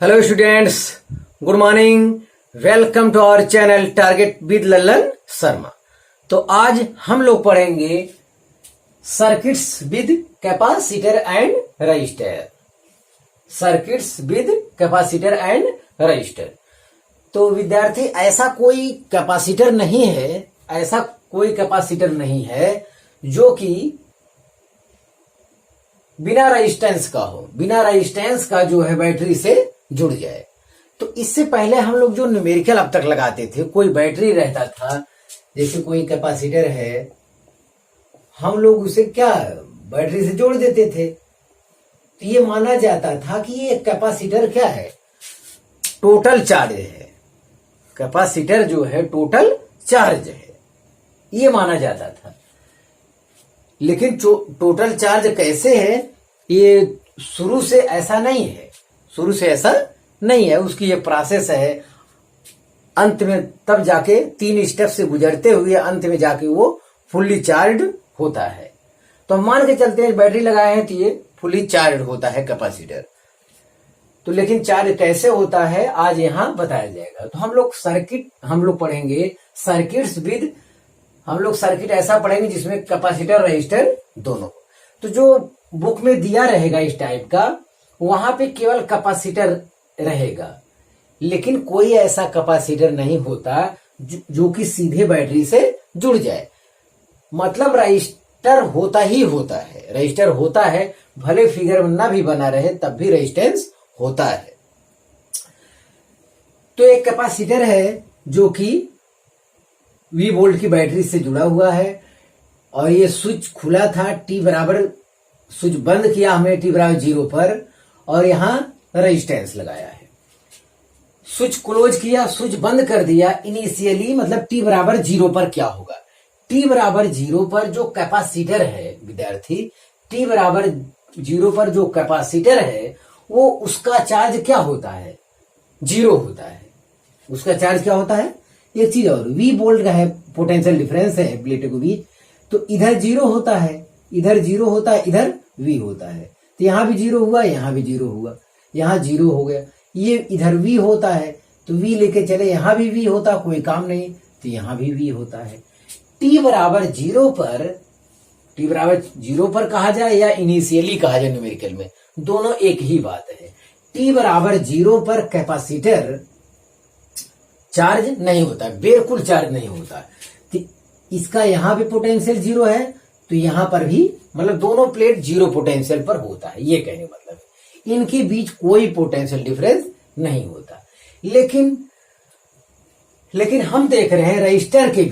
Hello students, good morning. Welcome to our channel target with Lallan Sharma. तो आज हम लोग पढ़ेंगे circuits with capacitor and resistor. Circuits with capacitor and resistor. तो विद्यार्थी, ऐसा कोई कैपेसिटर नहीं है जो कि बिना रेजिस्टेंस का हो, बिना रेजिस्टेंस का जो है बैटरी से जुड़ जाए। तो इससे पहले हम लोग जो न्यूमेरिकल अब तक लगाते थे, कोई बैटरी रहता था, जैसे कोई कैपेसिटर है, हम लोग उसे क्या बैटरी से जोड़ देते थे। तो ये माना जाता था कि ये कैपेसिटर क्या है, टोटल चार्ज है। कैपेसिटर जो है टोटल चार्ज है, ये माना जाता था। लेकिन टोटल चार्ज कैसे है, ये शुरू से ऐसा नहीं है। उसकी ये प्रोसेस है, अंत में तब जाके 3 स्टेप से गुजरते हुए अंत में जाके वो फुल्ली चार्ज होता है। तो हम मान के चलते हैं बैटरी लगाए हैं तो ये फुल्ली चार्ज होता है कैपेसिटर। तो लेकिन चार्ज कैसे होता है आज यहाँ बताया जाएगा। तो हम लोग पढ़ेंगे सर्किट्स विद, हम लोग सर्किट ऐसा पढ़ेंगे जिसमें कैपेसिटर रजिस्टर दोनों। तो जो बुक में दिया रहेगा इस टाइप का, वहां पे केवल कैपेसिटर रहेगा, लेकिन कोई ऐसा कैपेसिटर नहीं होता जो कि सीधे बैटरी से जुड़ जाए। मतलब रजिस्टर होता है, रजिस्टर होता है, भले फिगर में ना भी बना रहे तब भी रेजिस्टेंस होता है। तो एक कैपेसिटर है जो कि V वोल्ट की बैटरी से जुड़ा हुआ है, और ये स्विच खुला था, T बराबर, स्विच बंद किया हमने T बराबर 0 पर, और यहां रेजिस्टेंस लगाया है। स्विच क्लोज किया, स्विच बंद कर दिया इनिशियली, मतलब T बराबर 0 पर क्या होगा। T बराबर 0 पर जो कैपेसिटर है विद्यार्थी, T बराबर 0 पर जो कैपेसिटर है वो उसका चार्ज क्या होता है, 0 होता है। उसका चार्ज क्या होता है, एक चीज और, V वोल्ट का है, पोटेंशियल डिफरेंस है प्लेटों के बीच। तो इधर 0 होता है, इधर 0 होता है, इधर V होता है। तो यहां भी 0 हुआ, यहां भी 0 हुआ, यहां 0 हो गया। ये इधर V होता है तो V लेके चले, यहां भी V होता, कोई काम नहीं, तो यहां भी V होता है। T बराबर 0 पर कहा जाए या इनिशियली कहा जाए, न्यूमेरिकल में दोनों एक ही बात है। T बराबर 0 पर कैपेसिटर चार्ज नहीं होता, बिल्कुल चार्ज नहीं होता। तो इसका यहां भी पोटेंशियल 0 है, तो यहां पर भी, मतलब दोनों प्लेट 0 पोटेंशियल पर होता है, ये कहने मतलब है। इनके बीच कोई पोटेंशियल डिफरेंस नहीं होता। लेकिन हम देख रहे हैं रजिस्टर के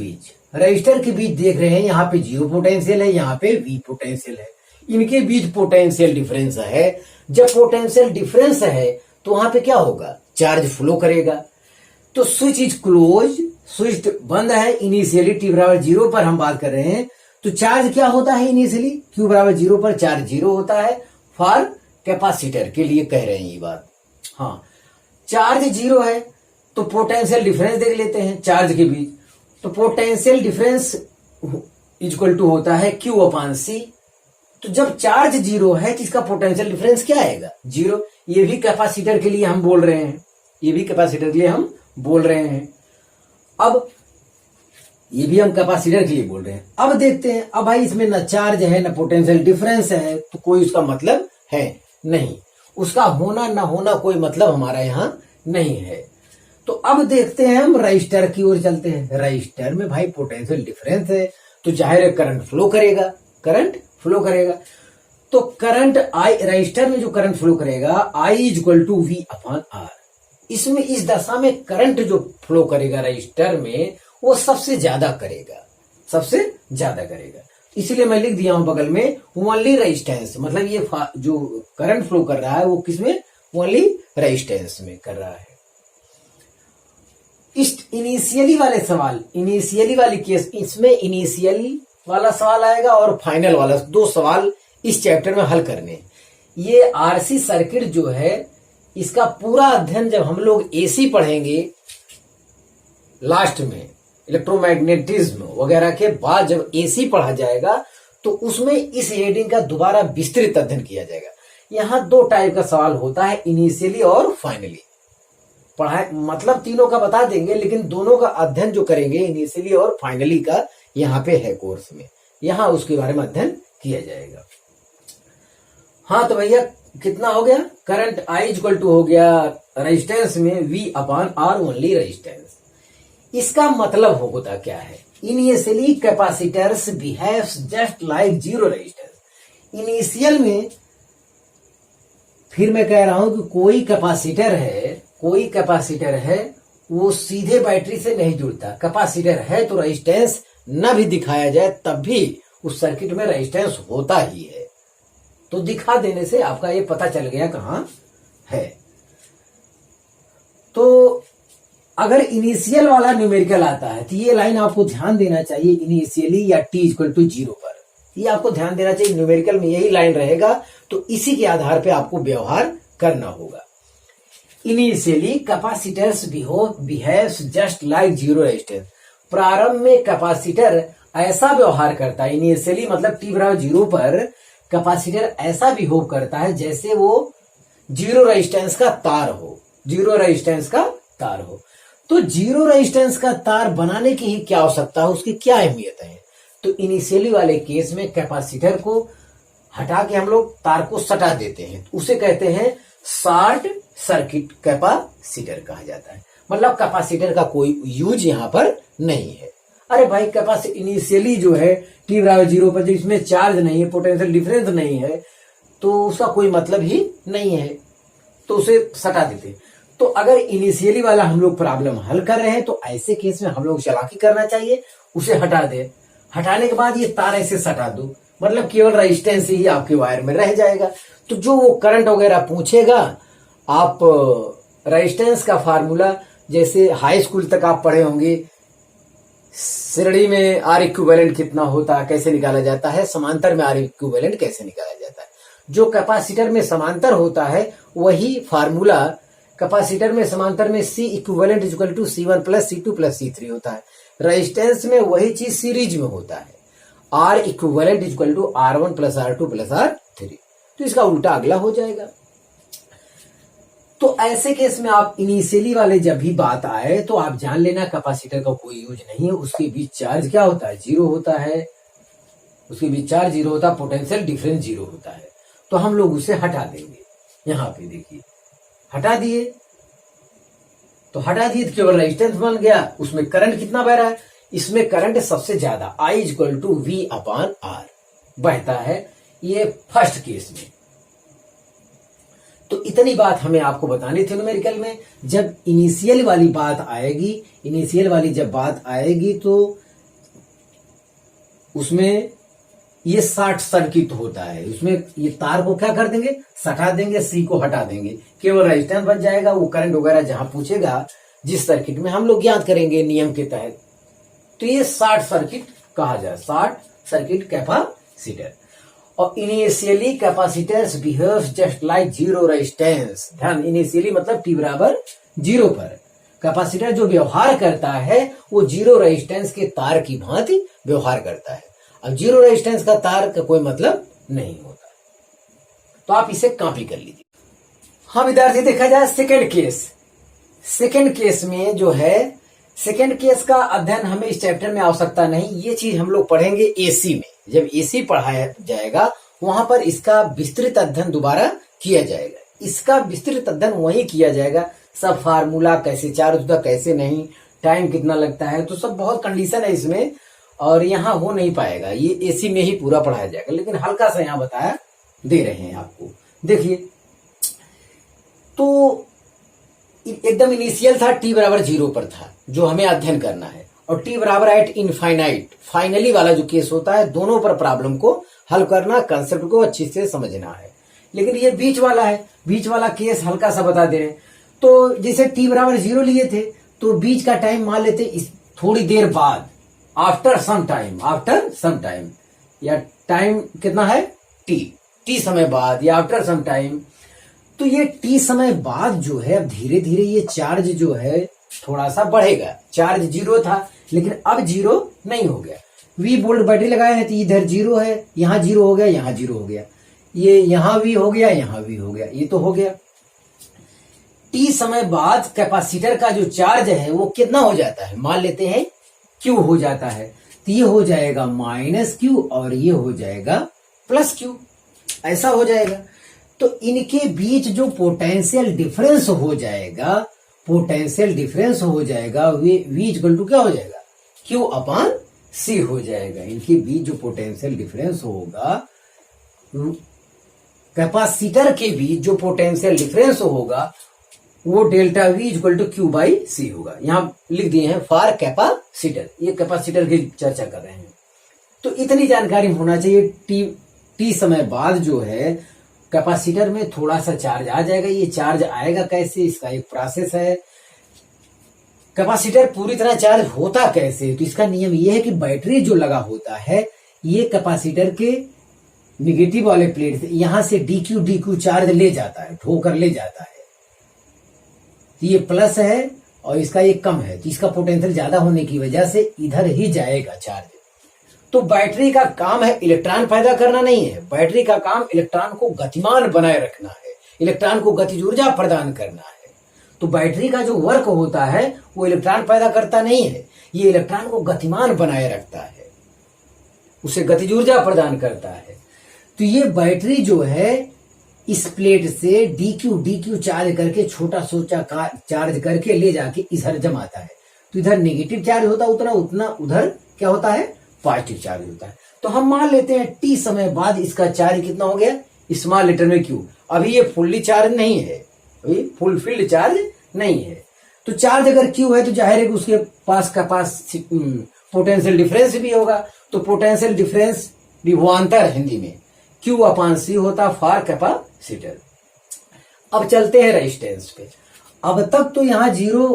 बीच देख रहे हैं, यहाँ पे 0 पोटेंशियल है, यहाँ पे V पोटेंशियल है। इनके बीच पोटेंशियल डिफरेंस है। जब पोटेंशियल डिफरेंस है तो वहां पे क्या होगा, चार्ज फ्लो करेगा। तो स्विच इज क्लोज, स्विच बंद है इनिशियली, T बराबर 0 पर हम बात कर रहे हैं। तो चार्ज क्या होता है इनिशियली, Q बराबर 0 पर चार्ज 0 होता है। फॉर कैपेसिटर के लिए कह रहे हैं ये बात। हाँ, चार्ज 0 है तो पोटेंशियल डिफरेंस देख लेते हैं चार्ज के बीच। तो पोटेंशियल डिफरेंस इक्वल टू होता है Q/C। तो जब चार्ज 0 है तो इसका पोटेंशियल डिफरेंस क्या आएगा, 0। ये भी कैपेसिटर के लिए हम बोल रहे हैं, अब ये भी हम कैपेसिटर के लिए बोल रहे हैं। अब देखते हैं, अब भाई इसमें ना चार्ज है ना पोटेंशियल डिफरेंस है, तो कोई उसका मतलब है नहीं, उसका होना ना होना कोई मतलब हमारा यहां नहीं है। तो अब देखते हैं, हम रजिस्टर की ओर चलते हैं। रजिस्टर में भाई पोटेंशियल डिफरेंस है, तो जाहिर है करंट फ्लो करेगा। तो करंट I, रजिस्टर में जो करंट फ्लो करेगा, I इक्वल टू V/R। इसमें इस दशा में करंट जो फ्लो करेगा रजिस्टर में, वो सबसे ज्यादा करेगा। इसलिए मैं लिख दिया हूं बगल में ओनली रेजिस्टेंस, मतलब ये जो करंट फ्लो कर रहा है वो किसमें, ओनली रेजिस्टेंस में कर रहा है। इस इनिशियली वाली केस, इसमें इनिशियली वाला सवाल आएगा और फाइनल वाला, 2 सवाल इस चैप्टर में हल करने। ये RC सर्किट जो है, इसका पूरा अध्ययन जब हम लोग AC पढ़ेंगे लास्ट में, इलेक्ट्रोमैग्नेटिज्म वगैरह के बाद जब AC पढ़ा जाएगा, तो उसमें इस हेडिंग का दोबारा विस्तृत अध्ययन किया जाएगा। यहां दो टाइप का सवाल होता है, इनिशियली और फाइनली। पढ़ाए मतलब तीनों का बता देंगे, लेकिन दोनों का अध्ययन जो करेंगे इनिशियली और फाइनली का यहाँ पे है कोर्स में, यहाँ उसके बारे में अध्ययन किया जाएगा। हाँ तो भैया कितना हो गया, करंट I इक्वल टू हो गया रेजिस्टेंस में V upon R only resistance. इसका मतलब होता क्या है, initially capacitors behaves just like zero resistance. Initial में फिर मैं कह रहा हूं कि कोई कैपेसिटर है वो सीधे बैटरी से नहीं जुड़ता। कैपेसिटर है तो रेजिस्टेंस न भी दिखाया जाए तब भी उस सर्किट में रेजिस्टेंस होता ही है। तो दिखा देने से आपका ये पता चल गया कहां है। तो अगर इनिशियल वाला न्यूमेरिकल आता है तो ये लाइन आपको ध्यान देना चाहिए, इनिशियली या t इक्वल टू 0 पर, ये आपको ध्यान देना चाहिए। न्यूमेरिकल में यही लाइन रहेगा तो इसी के आधार पे आपको व्यवहार करना होगा। Initially capacitors behaves just like zero resistance. प्रारंभ में कैपेसिटर ऐसा व्यवहार करता है, इनिशियली मतलब t बराबर 0 पर कैपेसिटर ऐसा बिहेव करता है जैसे वो जीरो रेजिस्टेंस का तार हो, जीरो रेजिस्टेंस का तार हो। तो जीरो रेजिस्टेंस का तार बनाने की ही क्या आवश्यकता है, उसकी क्या अहमियत है। तो इनिशियली वाले केस में कैपेसिटर को हटा के हम लोग तार को सटा देते हैं, उसे कहते हैं शॉर्ट सर्किट कैपेसिटर कहा जाता है। मतलब कैपेसिटर का कोई यूज यहां पर नहीं है। अरे भाई कैपेसिटर इनिशियली जो है t बराबर 0 पर, जो इसमें चार्ज नहीं है, पोटेंशियल डिफरेंस नहीं है, तो उसका कोई मतलब ही नहीं है, तो उसे सटा देते। तो अगर इनिशियली वाला हम लोग प्रॉब्लम हल कर रहे हैं तो ऐसे केस में हम लोग चालाकी करना चाहिए, उसे हटा दे। हटाने के बाद ये तार ऐसे सटा दो, मतलब केवल रेजिस्टेंस ही आपके वायर में रह जाएगा। तो जो वो करंट वगैरह पूछेगा, आप रेजिस्टेंस का फार्मूला जैसे हाई स्कूल तक आप पढ़े होंगे, श्रेणी में आर इक्विवेलेंट कितना होता है, कैसे निकाला जाता है, समांतर में आर इक्विवेलेंट कैसे निकाला जाता है। जो कैपेसिटर में समांतर होता है वही फार्मूला कैपेसिटर में समांतर में C equivalent equal to C1 plus C2 plus C3 होता है। रेजिस्टेंस में वही चीज सीरीज में होता है, R equivalent equal to R1 plus R2 plus R3। तो इसका उल्टा अगला हो जाएगा। तो ऐसे केस में आप इनिशियली वाले जब भी बात आए तो आप जान लेना कैपेसिटर का कोई यूज नहीं है, उसके बीच चार्ज क्या होता है, 0 होता है, उसके बीच चार्ज 0 होता है, पोटेंशियल डिफरेंस 0 होता है। तो हम लोग उसे हटा देंगे। यहां पे देखिए हटा दिए, तो हटा दिए तो केवल रेजिस्टेंस बन गया। उसमें करंट कितना बह रहा है, इसमें करंट सबसे ज्यादा I equal to V upon R बहता है, ये फर्स्ट केस में। तो इतनी बात हमें आपको बतानी थी न्यूमेरिकल में। जब इनिशियल वाली बात आएगी, इनिशियल वाली जब बात आएगी तो उसमें ये शॉर्ट सर्किट होता है, उसमें ये तार को क्या कर देंगे, सटा देंगे, सी को हटा देंगे, केवल रेजिस्टेंस बच जाएगा। वो करंट वगैरह जहां पूछेगा जिस सर्किट में हम लोग ज्ञात करेंगे नियम के तहत, तो ये शॉर्ट सर्किट कहा जाए, शॉर्ट सर्किट कैपेसिटर। और initially capacitors behaves just like zero resistance. ध्यान, इनिशियली मतलब t बराबर 0 पर कैपेसिटर जो व्यवहार करता है वो जीरो रेजिस्टेंस के तार की भांति व्यवहार करता है। अब जीरो रेजिस्टेंस का तार का कोई मतलब नहीं होता, तो आप इसे कॉपी कर लीजिए। हाँ विद्यार्थी, देखा जाए सेकेंड केस। सेकेंड केस में जो है, सेकेंड केस का अध्ययन हमें इस चैप्टर में आवश्यकता नहीं, ये चीज हम लोग पढ़ेंगे एसी में। जब एसी पढ़ाया जाएगा वहां पर इसका विस्तृत अध्ययन दोबारा किया जाएगा। इसका विस्तृत अध्ययन वहीं किया जाएगा, सब फार्मूला कैसे चार्ज होता कैसे नहीं, टाइम कितना लगता है, तो सब बहुत कंडीशन है इसमें, और यहाँ हो नहीं पाएगा, ये एसी में ही पूरा पढ़ाया जाएगा। लेकिन हल्का सा यहाँ बताया दे रहे हैं आपको। देखिए तो एकदम इनिशियल था, t बराबर 0 पर था जो हमें अध्ययन करना है, और t बराबर एट इनफाइनाइट, फाइनली वाला जो केस होता है, दोनों पर प्रॉब्लम को हल करना, कंसेप्ट को अच्छी से समझना है। लेकिन ये बीच वाला है, बीच वाला केस हल्का सा बता दे रहे हैं। तो जैसे t बराबर 0 लिए थे तो बीच का टाइम मान लेते इस थोड़ी देर बाद, आफ्टर सम टाइम, या टाइम कितना है t समय बाद या आफ्टर सम टाइम। तो ये t समय बाद जो है अब धीरे धीरे ये चार्ज जो है थोड़ा सा बढ़ेगा। चार्ज 0 था लेकिन अब 0 नहीं हो गया। V वोल्ट बैटरी लगाए हैं तो इधर 0 है, यहां 0 हो गया, यहां 0 हो गया। ये यहां भी हो गया, यहां भी हो गया, ये तो हो गया। टी समय बाद कैपेसिटर का जो चार्ज है वो कितना हो जाता है, मान लेते हैं क्यू हो जाता है, तो ये हो जाएगा माइनस क्यू और ये हो जाएगा प्लस क्यू, ऐसा हो जाएगा। तो इनके बीच जो पोटेंशियल डिफरेंस हो जाएगा, पोटेंशियल डिफरेंस हो जाएगा वी इक्वल टू क्या हो जाएगा, क्यू अपॉन सी हो जाएगा। इनके बीच जो पोटेंशियल डिफरेंस होगा, कैपेसिटर के बीच जो पोटेंशियल डिफरेंस होगा वो delta V equal to Q by C होगा। यहां लिख दिए हैं फॉर कैपेसिटर, ये कैपेसिटर की चर्चा कर रहे हैं। तो इतनी जानकारी होना चाहिए। टी समय बाद जो है कैपेसिटर में थोड़ा सा चार्ज आ जाएगा। ये चार्ज आएगा कैसे, इसका एक प्रोसेस है। कैपेसिटर पूरी तरह चार्ज होता कैसे, तो इसका नियम ये है कि बैटरी जो लगा होता है ये कैपेसिटर के निगेटिव वाले प्लेट से यहां से डी क्यू चार्ज ले जाता है, ठोकर ले जाता है। तो ये प्लस है और इसका ये कम है, तो इसका पोटेंशियल ज्यादा होने की वजह से इधर ही जाएगा चार्ज। तो बैटरी का काम है इलेक्ट्रॉन पैदा करना नहीं है, बैटरी का काम इलेक्ट्रॉन को गतिमान बनाए रखना है, इलेक्ट्रॉन को गतिज ऊर्जा प्रदान करना है। तो बैटरी का जो वर्क होता है वो इलेक्ट्रॉन पैदा करता नहीं है, ये इलेक्ट्रॉन को गतिमान बनाए रखता है, उसे गतिज ऊर्जा प्रदान करता है। तो ये बैटरी जो है इस प्लेट से डी क्यू चार्ज करके छोटा सोचा चार्ज करके ले जाके इधर जमाता है। तो इधर नेगेटिव चार्ज होता है उतना उधर क्या होता है, पॉजिटिव चार्ज होता है। तो हम मान लेते हैं टी समय बाद इसका चार्ज कितना हो गया, स्मॉल लेटर में क्यू। अभी ये फुल्ली चार्ज नहीं है, फुलफिल्ड चार्ज नहीं है। तो चार्ज अगर क्यू है तो जाहिर है कि उसके पास पोटेंशियल डिफरेंस भी होगा। तो पोटेंशियल डिफरेंस विभवांतर हिंदी में क्यू अपॉन सी होता फॉर कैपेसिटर। अब चलते हैं रेजिस्टेंस पे। अब तक तो यहां जीरो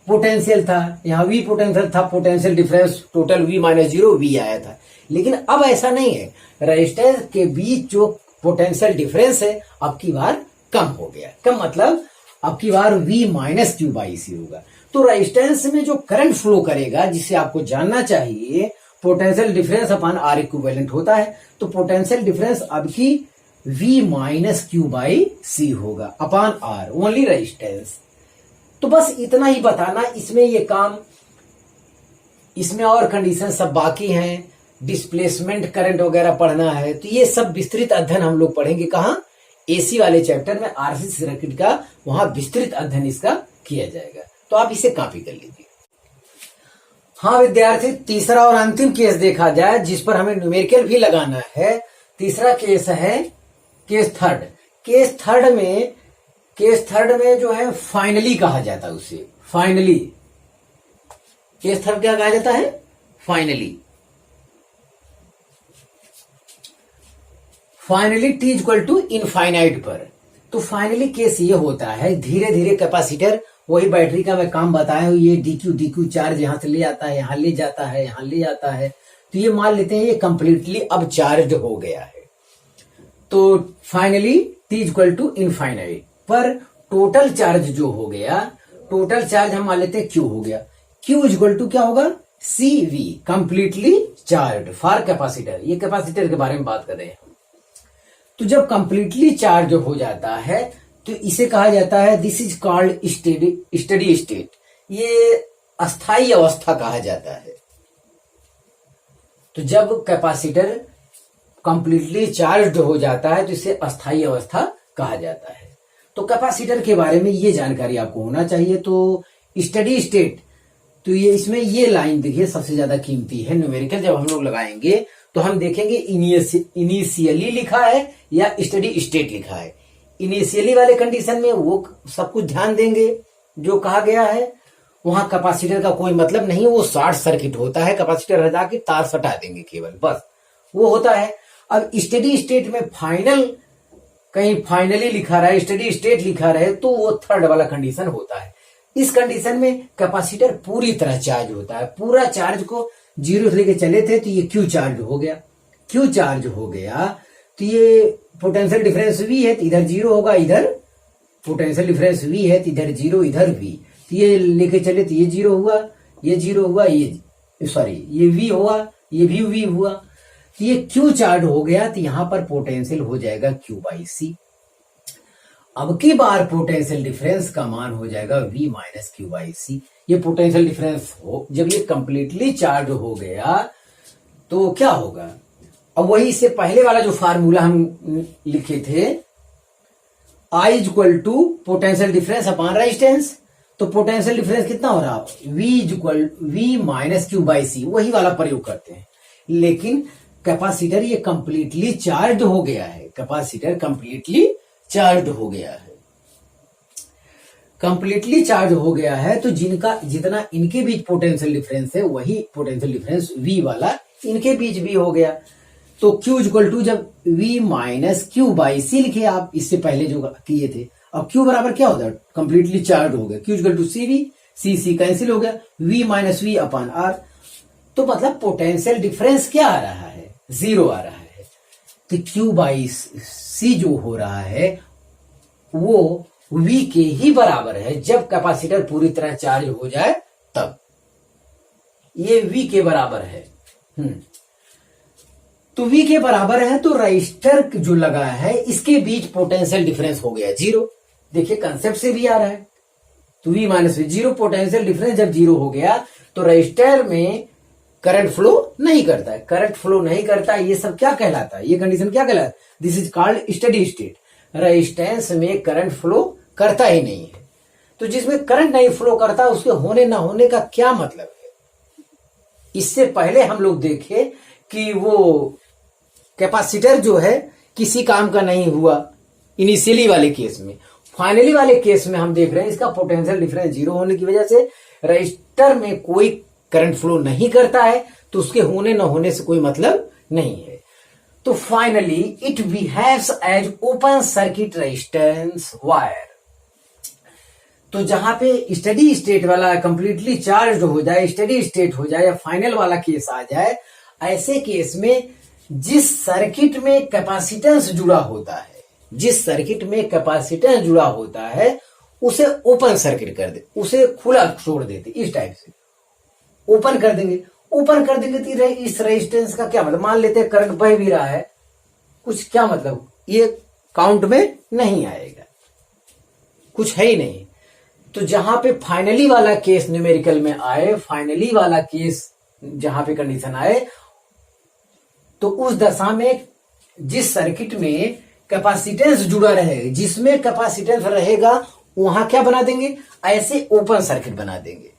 पोटेंशियल था, यहां वी पोटेंशियल था, potential difference total V minus zero V आया था। लेकिन अब ऐसा नहीं है, रेजिस्टेंस के बीच जो पोटेंशियल डिफरेंस है अब की बार कम हो गया। कम मतलब अब की बार we minus Q by C होगा। तो रेजिस्टेंस में जो करंट फ्लो करेगा, जिसे आपको जानना चाहिए, potential difference upon R equivalent होता है। तो पोटेंशियल डिफरेंस अब की V minus Q by C होगा अपॉन आर, ओनली रेजिस्टेंस। तो बस इतना ही बताना, इसमें ये काम, इसमें और कंडीशन सब बाकी हैं, डिस्प्लेसमेंट करंट वगैरह पढ़ना है। तो ये सब विस्तृत अध्ययन हम लोग पढ़ेंगे कहां, एसी वाले चैप्टर में, आरसी सर्किट का, वहां विस्तृत अध्ययन इसका किया जाएगा। तो आप इसे कॉपी कर लीजिए। हाँ विद्यार्थी, तीसरा और अंतिम केस देखा जाए जिस पर हमें न्यूमेरिकल भी लगाना है। तीसरा केस है केस थर्ड। केस थर्ड में जो है फाइनली कहा जाता है उसे, फाइनली। केस थर्ड क्या कहा जाता है, finally. Finally T equal to infinite पर। तो फाइनली केस ये होता है, धीरे धीरे कैपेसिटर, वही बैटरी का मैं काम बताया हूं, ये डी क्यू चार्ज यहां से ले आता है, यहां ले जाता है, यहां ले जाता है। तो ये मान लेते हैं ये कंप्लीटली अब चार्ज हो गया है। तो finally T equal to infinite पर टोटल चार्ज जो हो गया, टोटल चार्ज हम मान लेते हैं क्यू हो गया। क्यू इक्वल टू क्या होगा, C V, completely charge for capacitor. ये कैपेसिटर के बारे में बात कर रहे हैं। तो जब कंप्लीटली चार्ज हो जाता है तो इसे कहा जाता है, this is called steady state. ये अस्थाई अवस्था कहा जाता है। तो जब कैपेसिटर कंप्लीटली चार्ज हो जाता है तो इसे अस्थाई अवस्था कहा जाता है। तो कैपेसिटर के बारे में ये जानकारी आपको होना चाहिए। तो स्टेडी स्टेट, तो ये इसमें ये लाइन देखिए सबसे ज्यादा कीमती है। न्यूमेरिकल जब हम लोग लगाएंगे तो हम देखेंगे इनिशियली लिखा है या स्टेडी स्टेट लिखा है। इनिशियली वाले कंडीशन में वो सब कुछ ध्यान देंगे जो कहा गया है, वहां कैपेसिटर का कोई मतलब नहीं, वो शॉर्ट सर्किट होता है, कैपेसिटर हटा के तार सटा देंगे केवल, बस वो होता है। अब स्टेडी स्टेट में फाइनल, कहीं फाइनली लिखा रहा है, स्टेडी स्टेट लिखा रहे, तो वो थर्ड वाला कंडीशन होता है। इस कंडीशन में कैपेसिटर पूरी तरह चार्ज होता है। पूरा चार्ज को जीरो से लेके चले थे तो ये क्यू चार्ज हो गया। क्यू चार्ज हो गया तो ये पोटेंशियल डिफरेंस वी है, तो इधर जीरो होगा, इधर पोटेंशियल डिफरेंस वी है तो इधर जीरो, इधर वी। तो ये लेके चले तो ये जीरो हुआ, ये जीरो हुआ, ये सॉरी ये वी हुआ, ये भी वी हुआ। कि ये क्यू चार्ज हो गया तो यहां पर पोटेंशियल हो जाएगा क्यू बाई सी। अब की बार पोटेंशियल डिफरेंस का मान हो जाएगा V माइनस क्यू बाई सी। ये पोटेंशियल डिफरेंस हो जब ये कंप्लीटली चार्ज हो गया तो क्या होगा, अब वही से पहले वाला जो फार्मूला हम लिखे थे, I equal to potential difference upon resistance, तो पोटेंशियल डिफरेंस कितना हो रहा, V minus Q by C, वही वाला प्रयोग करते हैं। लेकिन कैपेसिटर ये कंप्लीटली चार्ज हो गया है, कैपेसिटर कंप्लीटली चार्ज हो गया है, कंप्लीटली चार्ज हो गया है, तो जितना इनके बीच पोटेंशियल डिफरेंस है वही पोटेंशियल डिफरेंस V वाला इनके बीच भी हो गया। तो Q इक्वल टू जब V माइनस क्यू बाई सी लिखे आप, इससे पहले जो किए थे, अब Q बराबर क्या होता है, कंप्लीटली चार्ज हो गया, Q equal to CV, C cancel हो गया, V minus V upon R, तो मतलब पोटेंशियल डिफरेंस क्या आ रहा है, 0 आ रहा है। तो Q बाई सी जो हो रहा है वो V के ही बराबर है जब कैपेसिटर पूरी तरह चार्ज हो जाए तब, ये V के बराबर है। तो V के बराबर है तो रजिस्टर जो लगा है इसके बीच पोटेंशियल डिफरेंस हो गया 0। देखिए कंसेप्ट से भी आ रहा है, तो V minus V 0, potential difference जब 0 हो गया तो रजिस्टर में करंट फ्लो नहीं करता है, करंट फ्लो नहीं करता है, ये सब क्या कहलाता है, ये कंडीशन क्या कहलाता है, this is called steady state. Resistance में करंट फ्लो करता ही नहीं है, तो जिसमें करंट नहीं फ्लो करता उसके होने ना होने का क्या मतलब है। इससे पहले हम लोग देखे कि वो कैपेसिटर जो है किसी काम का नहीं हुआ इनिशियली वाले केस में, फाइनली वाले केस में हम देख रहे हैं इसका पोटेंशियल डिफरेंस 0 होने की वजह से रजिस्टर में कोई करंट फ्लो नहीं करता है, तो उसके होने न होने से कोई मतलब नहीं है। तो finally it behaves as open circuit resistance wire. तो जहां पे स्टेडी स्टेट वाला कंप्लीटली चार्ज हो जाए, स्टेडी स्टेट हो जाए या फाइनल वाला केस आ जाए, ऐसे केस में जिस सर्किट में कैपेसिटेंस जुड़ा होता है, जिस सर्किट में कैपेसिटेंस जुड़ा होता है उसे ओपन सर्किट कर दे, उसे खुला छोड़ देते, इस टाइप से ओपन कर देंगे। ओपन कर देंगे तो इस रेजिस्टेंस का क्या मतलब, मान लेते हैं करंट बह भी रहा है, कुछ क्या मतलब, ये काउंट में नहीं आएगा, कुछ है ही नहीं। तो जहां पे फाइनली वाला केस न्यूमेरिकल में आए, फाइनली वाला केस जहां पे कंडीशन आए, तो उस दशा में जिस सर्किट में कैपेसिटेंस जुड़ा रहेगा, जिसमें कैपेसिटेंस रहेगा वहां क्या बना देंगे, ऐसे ओपन सर्किट बना देंगे,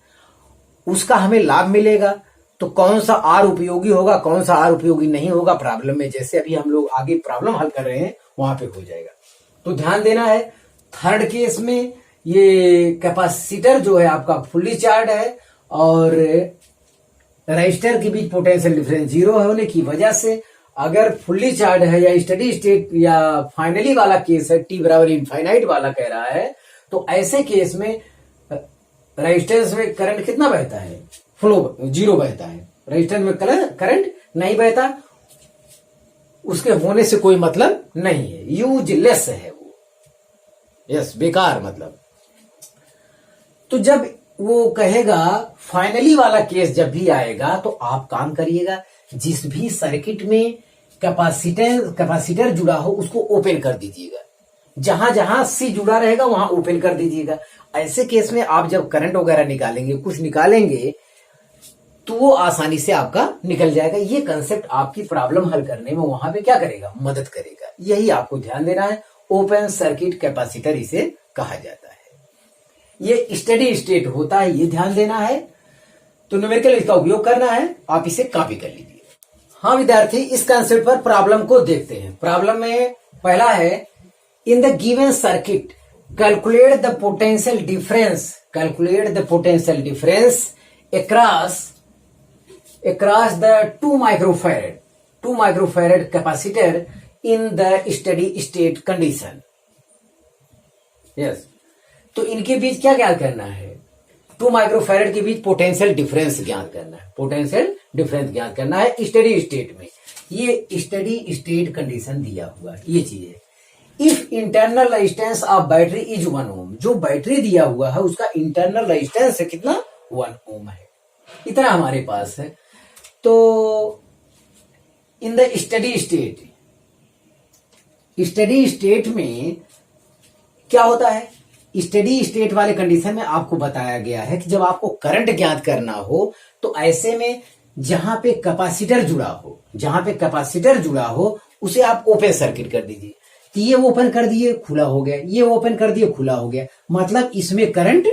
उसका हमें लाभ मिलेगा। तो कौन सा आर उपयोगी होगा, कौन सा आर उपयोगी नहीं होगा, प्रॉब्लम में जैसे अभी हम लोग आगे प्रॉब्लम हल कर रहे हैं वहां पे हो जाएगा। तो ध्यान देना है, थर्ड केस में ये कैपेसिटर जो है आपका फुल्ली चार्ज है और रजिस्टर के बीच पोटेंशियल डिफरेंस 0 होने की वजह से, अगर फुल्ली चार्ज है या स्टेडी स्टेट या फाइनली वाला केस है, टी बराबर इनफाइनाइट वाला कह रहा है, तो ऐसे केस में रेजिस्टेंस में करंट कितना बहता है, फ्लो 0 बहता है, रेजिस्टेंस में करंट नहीं बहता, उसके होने से कोई मतलब नहीं है, यूजलेस है वो, यस बेकार मतलब। तो जब वो कहेगा फाइनली वाला केस जब भी आएगा तो आप काम करिएगा, जिस भी सर्किट में कैपेसिटर जुड़ा हो उसको ओपन कर दीजिएगा, जहां जहां सी जुड़ा रहेगा वहां ओपन कर दीजिएगा। ऐसे केस में आप जब करंट वगैरह निकालेंगे, कुछ निकालेंगे, तो वो आसानी से आपका निकल जाएगा। ये कंसेप्ट आपकी प्रॉब्लम हल करने में वहां पे क्या करेगा, मदद करेगा। यही आपको ध्यान देना है, ओपन सर्किट कैपेसिटर इसे कहा जाता है। ये स्टेडी स्टेट होता है, ये ध्यान देना है। तो न्यूमेरिकल इसका उपयोग करना है, आप इसे कॉपी कर लीजिए। हाँ विद्यार्थी, इस कंसेप्ट पर प्रॉब्लम को देखते हैं। प्रॉब्लम में पहला है, in the given circuit calculate the potential difference, calculate the potential difference across the 2 microfarad capacitor in the steady state condition. Yes. तो इनके बीच क्या ज्ञात करना है, 2 माइक्रोफैरड के बीच पोटेंशियल डिफरेंस ज्ञात करना है, पोटेंशियल डिफरेंस ज्ञात करना है स्टेडी स्टेट में। ये स्टेडी स्टेट कंडीशन दिया हुआ है, ये चीज है। If internal resistance of battery is 1 ओम, जो बैटरी दिया हुआ है उसका इंटरनल रेजिस्टेंस है कितना, 1 ओम है, इतना हमारे पास है। तो इन द स्टडी स्टेट में क्या होता है, स्टडी स्टेट वाले कंडीशन में आपको बताया गया है कि जब आपको करंट ज्ञात करना हो तो ऐसे में जहां पे कैपेसिटर जुड़ा हो उसे आप ओपन सर्किट कर दीजिए। तो ये ओपन कर दिए खुला हो गया, ये ओपन कर दिए खुला हो गया, मतलब इसमें करंट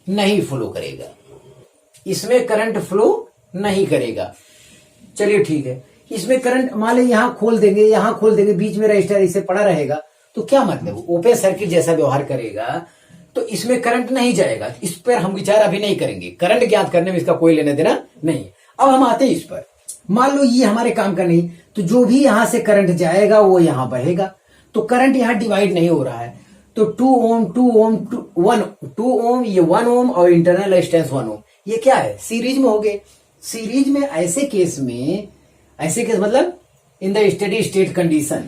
नहीं फ्लो करेगा, चलिए ठीक है। इसमें करंट मान लीजिए यहां खोल देंगे, बीच में रजिस्टर इसे पड़ा रहेगा, तो क्या मतलब ओपन सर्किट जैसा व्यवहार करेगा तो इसमें करंट नहीं जाएगा। इस पर हम विचार अभी नहीं करेंगे, करंट ज्ञात करने में इसका कोई लेना देना नहीं। अब हम आते हैं इस पर, मान लो ये हमारे काम का नहीं, तो जो भी यहां से करंट जाएगा वो यहां बहेगा, तो करंट यहां डिवाइड नहीं हो रहा है, तो 2 ओम 2 ओम ये 1 ओम और इंटरनल रेजिस्टेंस 1 ओम, ये क्या है सीरीज में हो गए। सीरीज में ऐसे केस मतलब in the steady state condition,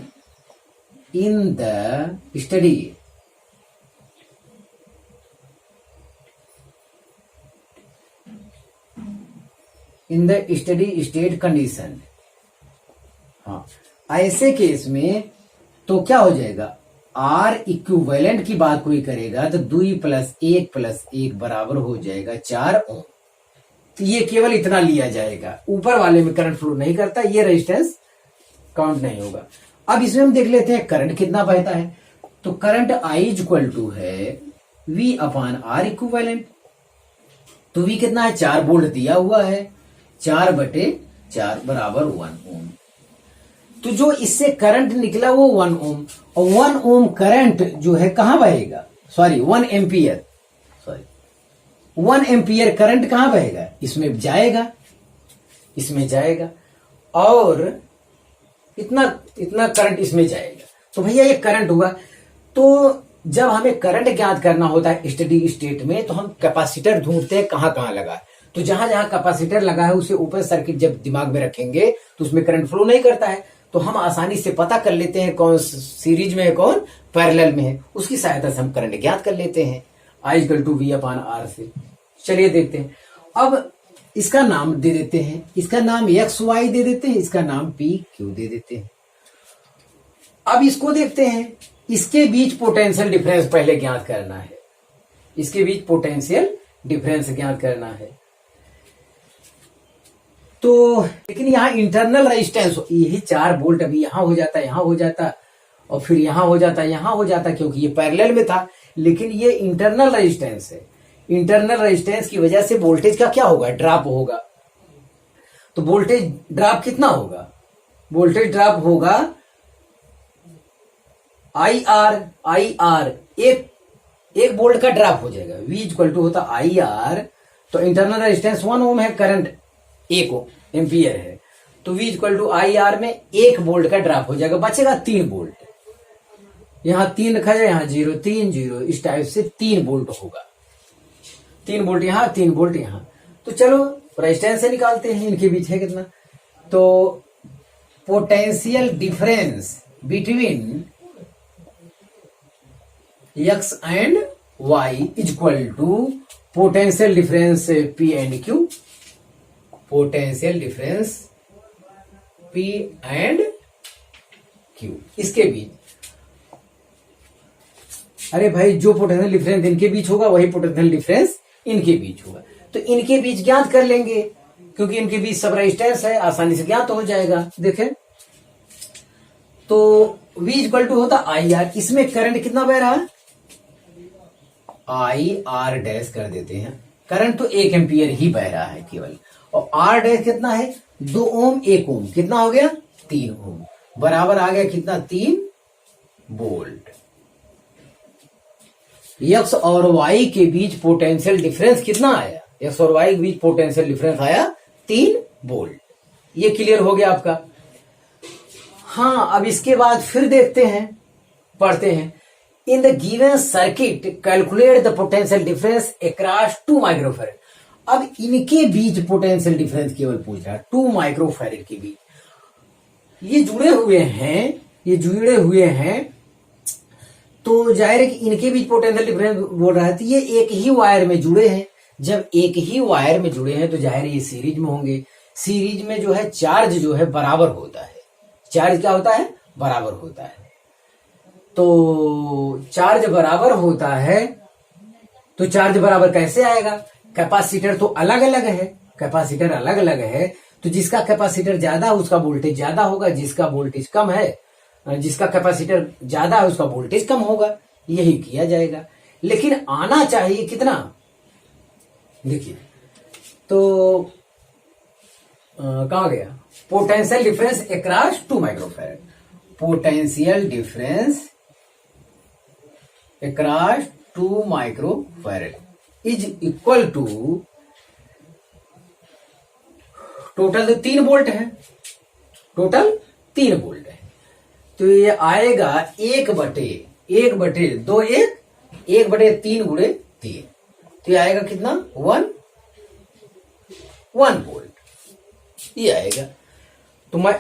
in the steady state condition, हाँ ऐसे केस में तो क्या हो जाएगा, आर इक्विवेलेंट की बात कोई करेगा तो 2 + 1 + 1 बराबर हो जाएगा 4 ओम। तो ये केवल इतना लिया जाएगा, ऊपर वाले में करंट फ्लो नहीं करता, ये रेजिस्टेंस काउंट नहीं होगा। अब इसमें हम देख लेते हैं करंट कितना बहता है, तो करंट I = है V/R इक्विवेलेंट, तो V कितना है 4 वोल्ट दिया हुआ है, 4/4 बराबर 1 ओम। तो जो इससे करंट निकला वो 1 ओम, और 1 ओम करंट जो है कहां बहेगा, 1 एम्पियर करंट कहां बहेगा, इसमें जाएगा और इतना करंट इसमें जाएगा, तो भैया ये करंट हुआ। तो जब हमें करंट ज्ञात करना होता है स्टडी स्टेट में तो हम कैपेसिटर ढूंढते हैं कहां लगा है, तो जहां कैपेसिटर लगा है उसे ओपन सर्किट जब दिमाग में रखेंगे तो उसमें करंट फ्लो नहीं करता है, तो हम आसानी से पता कर लेते हैं कौन सीरीज में है कौन पैरेलल में है, उसकी सहायता से हम करंट ज्ञात कर लेते हैं I = V/R से। चलिए देखते हैं, अब इसका नाम दे देते हैं, इसका नाम XY दे देते हैं, इसका नाम PQ दे देते हैं। अब इसको देखते हैं, इसके बीच पोटेंशियल डिफरेंस पहले ज्ञात करना है, तो लेकिन यहाँ इंटरनल रेजिस्टेंस यही 4 वोल्ट अभी यहां हो जाता और फिर यहां हो जाता क्योंकि ये पैरेलल में था, लेकिन ये इंटरनल रेजिस्टेंस है, इंटरनल रेजिस्टेंस की वजह से वोल्टेज का क्या होगा, ड्रॉप होगा। तो वोल्टेज ड्रॉप कितना होगा, वोल्टेज ड्रॉप होगा IR एक वोल्ट का ड्रॉप हो जाएगा। V = होता IR, तो इंटरनल रेजिस्टेंस 1 ओम है, करंट 1 एम्पियर है, तो V = IR में 1 वोल्ट का ड्रॉप हो जाएगा, बचेगा 3 वोल्ट। यहां 3 रखा जाए, यहां 0 3 0, इस टाइप से 3 वोल्ट होगा, 3 वोल्ट यहां 3 वोल्ट यहां। तो चलो रेजिस्टेंस से निकालते हैं, इनके बीच है कितना, तो potential difference between X and Y = potential difference P and Q, potential difference P and Q, इसके बीच। अरे भाई जो पोटेंशियल डिफरेंस इनके बीच होगा वही पोटेंशियल डिफरेंस इनके बीच होगा, तो इनके बीच ज्ञात कर लेंगे क्योंकि इनके बीच सब रेजिस्टेंस है, आसानी से ज्ञात हो जाएगा। देखें तो V = होता IR, इसमें करंट कितना बह रहा है, IR' कर देते हैं, करंट तो 1 एम्पियर ही बह रहा है केवल, और R' कितना है 2 ओम 1 ओम, कितना हो गया 3 ओम, बराबर आ गया कितना 3 वोल्ट। X और Y के बीच पोटेंशियल डिफरेंस कितना आया, X और Y के बीच पोटेंशियल डिफरेंस आया 3 वोल्ट। ये क्लियर हो गया आपका। हाँ, अब इसके बाद फिर देखते हैं, पढ़ते हैं, in the given circuit calculate the potential difference across 2 microfarad. अब इनके बीच पोटेंशियल डिफरेंस केवल पूछ रहा है 2 माइक्रोफैरड के बीच, ये जुड़े हुए हैं, तो जाहिर है कि इनके बीच पोटेंशियल डिफरेंस बोल रहा है, तो ये एक ही वायर में जुड़े हैं। जब एक ही वायर में जुड़े हैं तो जाहिर है ये सीरीज में होंगे, सीरीज में जो है चार्ज जो है बराबर होता है, चार्ज क्या होता है, बराबर होता है। तो चार्ज बराबर होता है, तो चार्ज बराबर कैसे आएगा, कैपेसिटर तो अलग अलग है, कैपेसिटर अलग अलग है, तो जिसका कैपेसिटर ज्यादा उसका वोल्टेज ज्यादा होगा, जिसका वोल्टेज कम है, जिसका कैपेसिटर ज्यादा है उसका वोल्टेज कम होगा, यही किया जाएगा। लेकिन आना चाहिए कितना, देखिए तो कहां गया, potential difference across 2 microfarad, potential difference across 2 microfarad is equal to, total 3 volt है, टोटल 3 वोल्ट है, तो ये आएगा 1/2 1/3 गुणे 3, तो ये आएगा कितना 1 वोल्ट, ये आएगा। तो मैं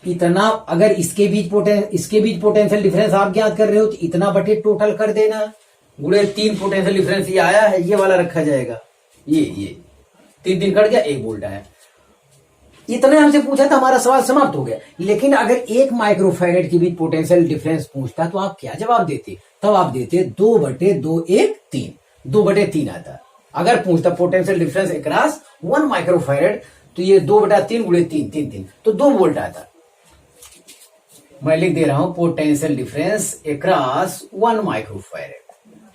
इतना, अगर इसके बीच पोटेंशियल डिफरेंस आप ज्ञात कर रहे हो तो इतना बटे टोटल कर देना, गुणे 3 पोटेंशियल डिफरेंस ये आया है, ये वाला रखा जाएगा, ये 3 कट गया, 1 वोल्ट आया। इतने हमसे पूछा था, हमारा सवाल समाप्त हो गया। लेकिन अगर 1 माइक्रोफैरेड के बीच पोटेंशियल डिफरेंस पूछता तो आप क्या जवाब देते, तब आप देते 2/2 1 3, 2/3 आता। अगर पूछता पोटेंशियल डिफरेंस अक्रॉस 1 माइक्रोफैरेड तो ये 2/3 गुणे 3 3 तो 2 वोल्ट आता। मैं लिख दे रहा हूं पोटेंशियल डिफरेंस अक्रॉस 1 माइक्रोफैरेड,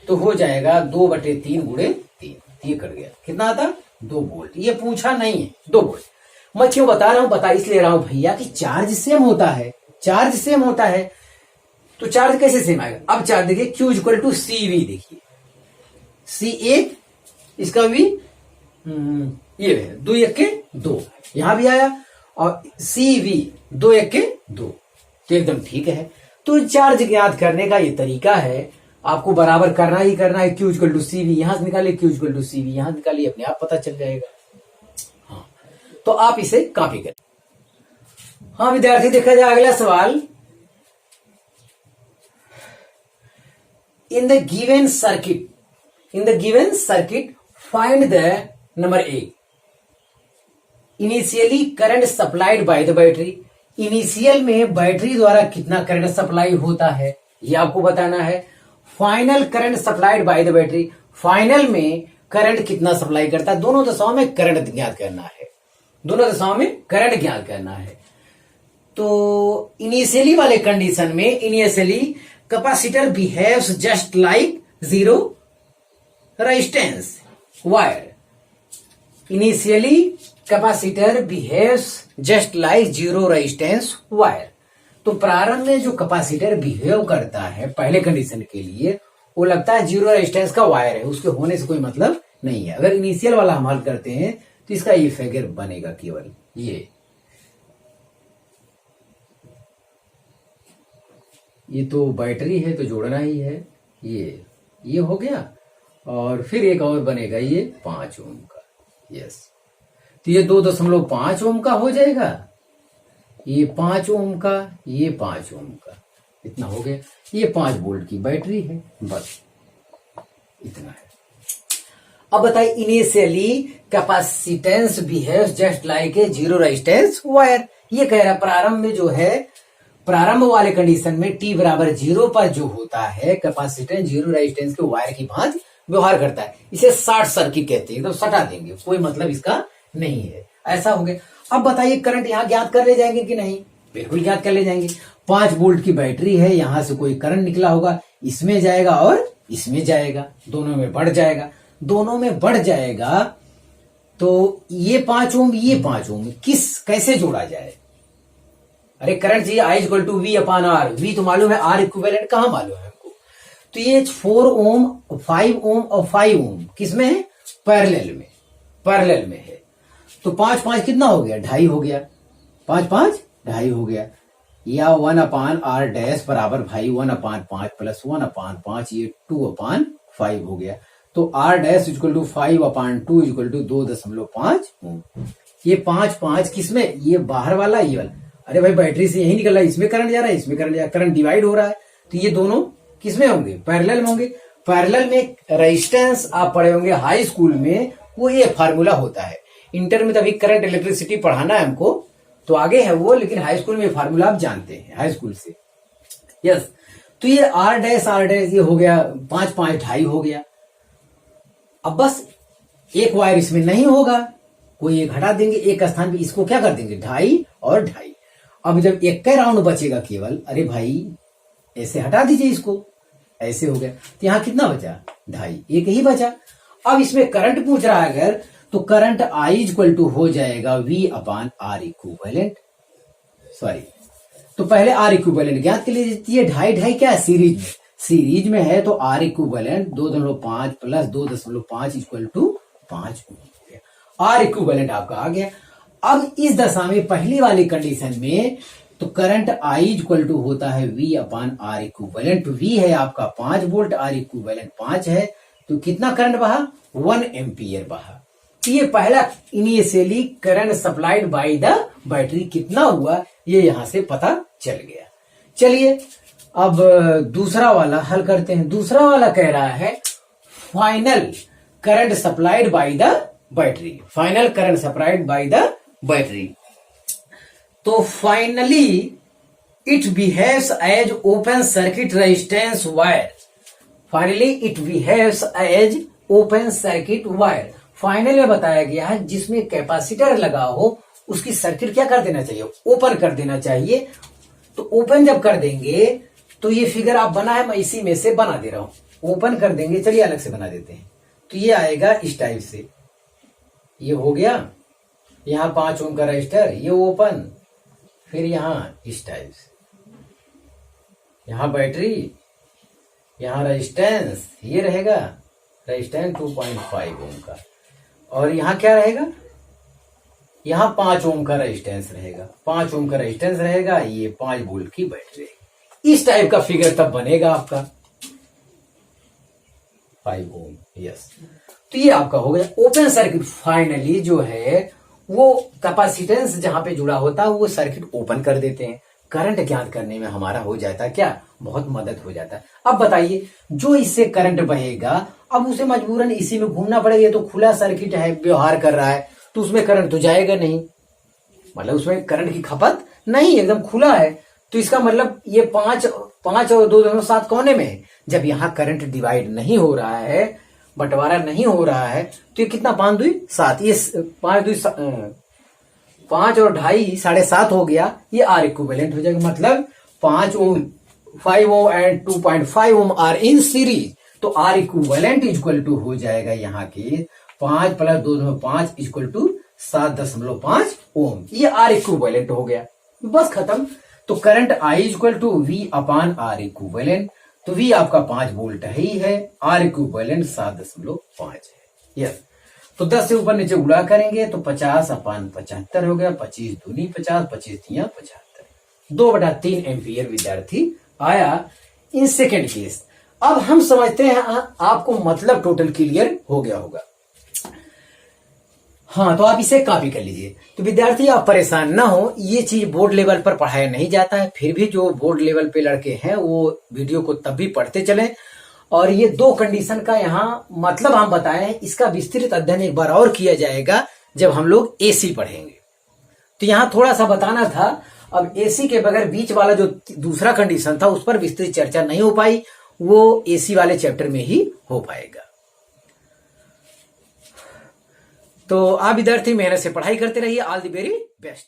तो हो जाएगा 2/3 गुणे 3, ये कट गया, कितना आता 2 वोल्ट। ये पूछा नहीं है 2 वोल्ट। मैं क्यों बता रहा हूं, बता इसलिए रहा हूं भैया कि चार्ज सेम होता है, चार्ज सेम होता है, तो चार्ज कैसे सेम आएगा। अब चार्ज देखिए Q इक्वल टू CV, देखिए C1 इसका भी ये 2 1 के 2 यहां भी आया, और CV 2 1 के 2, तो एकदम ठीक है। तो चार्ज ज्ञात करने का ये तरीका है, आपको बराबर करना ही करना है। Q इक्वल टू CV यहां से निकालिए, Q इक्वल टू CV यहां से निकालिए, अपने आप पता चल जाएगा। हाँ, तो आप इसे कॉपी करें। हाँ विद्यार्थी, देखा जाए अगला सवाल। In the given circuit find the number A, initially current supplied by the battery. Initial में बैटरी द्वारा कितना करंट सप्लाई होता है ये आपको बताना है। Final current supplied by the battery, final में करंट कितना सप्लाई करता है, दोनों दशाओं में करंट ज्ञात करना है, दोनों दशाओं में करंट ज्ञात करना है। तो इनिशियली वाले कंडीशन में, initially capacitor behaves just like zero resistance wire. Initially capacitor behaves just like zero resistance wire. तो प्रारंभ में जो कैपेसिटर बिहेव करता है पहले कंडीशन के लिए, वो लगता है जीरो रेजिस्टेंस का वायर है, उसके होने से कोई मतलब नहीं है। अगर इनिशियल वाला हम हल करते हैं तो इसका ये फिगर बनेगा, केवल ये तो बैटरी है तो जोड़ना ही है, ये हो गया, और फिर एक और बनेगा ये 5 ओम का, यस, तो ये 2.5 ओम का हो जाएगा, ये 5 ओम का, ये 5 ओम का, इतना हो गया। ये 5 वोल्ट की बैटरी है, बस इतना है। अब बताइए, initially capacitance behaves just like a zero resistance wire. ये कह रहा प्रारंभ में जो है, प्रारंभ वाले कंडीशन में t बराबर 0 पर जो होता है कैपेसिटेंस जीरो रेजिस्टेंस के वायर की भांति व्यवहार करता है। इसे शॉर्ट सर्किट कहते हैं, एकदम सटा देंगे, कोई मतलब इसका नहीं है। ऐसा हो गया। अब बताइए करंट यहां ज्ञात कर ले जाएंगे कि नहीं, बिल्कुल ज्ञात कर ले जाएंगे। 5 वोल्ट की बैटरी है, यहां से कोई करंट निकला होगा, इसमें जाएगा और इसमें जाएगा, दोनों में बढ़ जाएगा, दोनों में बढ़ जाएगा। तो ये 5 ओम, ये 5 ओम कैसे जोड़ा जाए। अरे करंट चाहिए I equal to V upon R, V तो मालूम है, R इक्विवेलेंट कहां मालूम है हमको। तो ये 4 ओम 5 ओम और 5 ओम किसमें है, पैरेलल में है। तो 5 5 कितना हो गया, 2.5 हो गया, 5 5 2.5 हो गया, या 1 अपान R डैश बराबर भाई 1 अपान 5 प्लस 1 अपान 5, ये 2 अपान 5 हो गया। तो R dash equal to 5 upon 2 equal to 2.5 ohm. ये 5 5 किसमें, ये बाहर वाला, ये वाला। अरे भाई बैटरी से यही निकल रहा है, इसमें करंट जा रहा है, इसमें करंट जा रहा है, करंट डिवाइड हो रहा है, तो ये दोनों किसमें होंगे, पैरेलल में होंगे। पैरेलल में रेजिस्टेंस आप पढ़े होंगे हाई स्कूल में, वो ये फार्मूला होता है। इंटर में तभी करंट इलेक्ट्रिसिटी पढ़ाना है हमको, तो आगे है वो, लेकिन हाई स्कूल में फार्मूला आप जानते हैं हाई स्कूल से। यस, तो ये R डैश ये हो गया 5 5 ढाई हो गया। अब बस एक वायर इसमें नहीं होगा, कोई एक हटा देंगे, एक स्थान पे इसको क्या कर देंगे, ढाई और ढाई। अब जब एक का राउंड बचेगा केवल, अरे भाई ऐसे हटा दीजिए इसको, ऐसे हो गया, तो यहां कितना बचा, ढाई, एक ही बचा। अब इसमें करंट पूछ रहा है अगर, तो करंट I इक्वल टू हो जाएगा V upon R equivalent, sorry, तो पहले R इक्विवेलेंट ज्ञात कर लीजिए। ढाई ढाई क्या है, सीरीज में है, तो R equivalent 2.5 plus 2.5 equal to 5 हो गया। R इक्विवेलेंट आपका आ गया। अब इस दशा में पहली वाली कंडीशन में तो करंट I इक्वल टू होता है V upon R equivalent. V है आपका 5 वोल्ट, R इक्विवेलेंट 5 है, तो कितना करंट बहा, 1 एम्पियर बहा। तो ये पहला initially current supplied by the battery कितना हुआ, ये यहां से पता चल गया। चलिए अब दूसरा वाला हल करते हैं। दूसरा वाला कह रहा है final current supplied by the battery, final current supplied by the battery. तो finally it behaves as open circuit resistance wire, finally it behaves as open circuit wire. Final में बताया गया है जिसमें कैपेसिटर लगा हो उसकी सर्किट क्या कर देना चाहिए, ओपन कर देना चाहिए। तो ओपन जब कर देंगे तो ये फिगर आप बना है, मैं इसी में से बना दे रहा हूं, ओपन कर देंगे, चलिए अलग से बना देते हैं। तो ये आएगा इस टाइप से, ये हो गया, यहां 5 ओम का रजिस्टर, ये ओपन, फिर यहां इस टाइप से, यहां बैटरी, यहां रेजिस्टेंस, ये रहेगा रेजिस्टेंस 2.5 ओम का, और यहां क्या रहेगा, यहां 5 ओम का रेजिस्टेंस रहेगा, 5 ओम का रेजिस्टेंस रहेगा, ये 5 वोल्ट की बैटरी। इस टाइप का फिगर तब बनेगा आपका 5 ओम। यस, तो ये आपका हो गया ओपन सर्किट। फाइनली जो है वो कैपेसिटेंस जहां पे जुड़ा होता है वो सर्किट ओपन कर देते हैं, करंट ज्ञात करने में हमारा हो जाता है क्या, बहुत मदद हो जाता है। अब बताइए जो इससे करंट बहेगा, अब उसे मजबूरन इसी में घूमना पड़ेगा, तो खुला सर्किट है, व्यवहार कर रहा है, तो उसमें करंट तो जाएगा नहीं, मतलब उसमें करंट की खपत नहीं, एकदम खुला है। तो इसका मतलब ये 5 और 2.7 कोने में है। जब यहां करंट डिवाइड नहीं हो रहा है, बंटवारा नहीं हो रहा है, तो ये कितना 5 2 7, ये 5 और ढाई 7.5 हो गया, ये आर इक्विवेलेंट हो जाएगा। मतलब 5 ohm 5 ohm and 2.5 ohm are in series, तो आर इक्विवेलेंट इक्वल टू हो जाएगा यहाँ के 5 प्लस 2.5 इक्वल टू 7.5 ओम, ये आर इक्विवेलेंट हो गया, बस खत्म। तो current I equal to V upon R equivalent, तो वी आपका 5 वोल्ट ही है, आर इक्विवेलेंट 7.5 है। यस, तो 10 से ऊपर नीचे गुणा करेंगे तो 50 अपान 75 हो गया, 25 दूनी 50, 25 तिया 75, 2/3 एम्पियर विद्यार्थी आया इन सेकेंड केस। अब हम समझते हैं, आपको मतलब टोटल क्लियर हो गया होगा। हाँ, तो आप इसे कॉपी कर लीजिए। तो विद्यार्थी आप परेशान ना हो, ये चीज बोर्ड लेवल पर पढ़ाया नहीं जाता है, फिर भी जो बोर्ड लेवल पे लड़के हैं वो वीडियो को तब भी पढ़ते चलें। और ये 2 कंडीशन का यहाँ मतलब हम बताए हैं, इसका विस्तृत अध्ययन एक बार और किया जाएगा जब हम लोग एसी पढ़ेंगे। तो यहाँ थोड़ा सा बताना था। अब एसी के बगैर बीच वाला जो दूसरा कंडीशन था उस पर विस्तृत चर्चा नहीं हो पाई, वो एसी वाले चैप्टर में ही हो पाएगा। तो आप विद्यार्थी मेहनत से पढ़ाई करते रहिए। All the very best.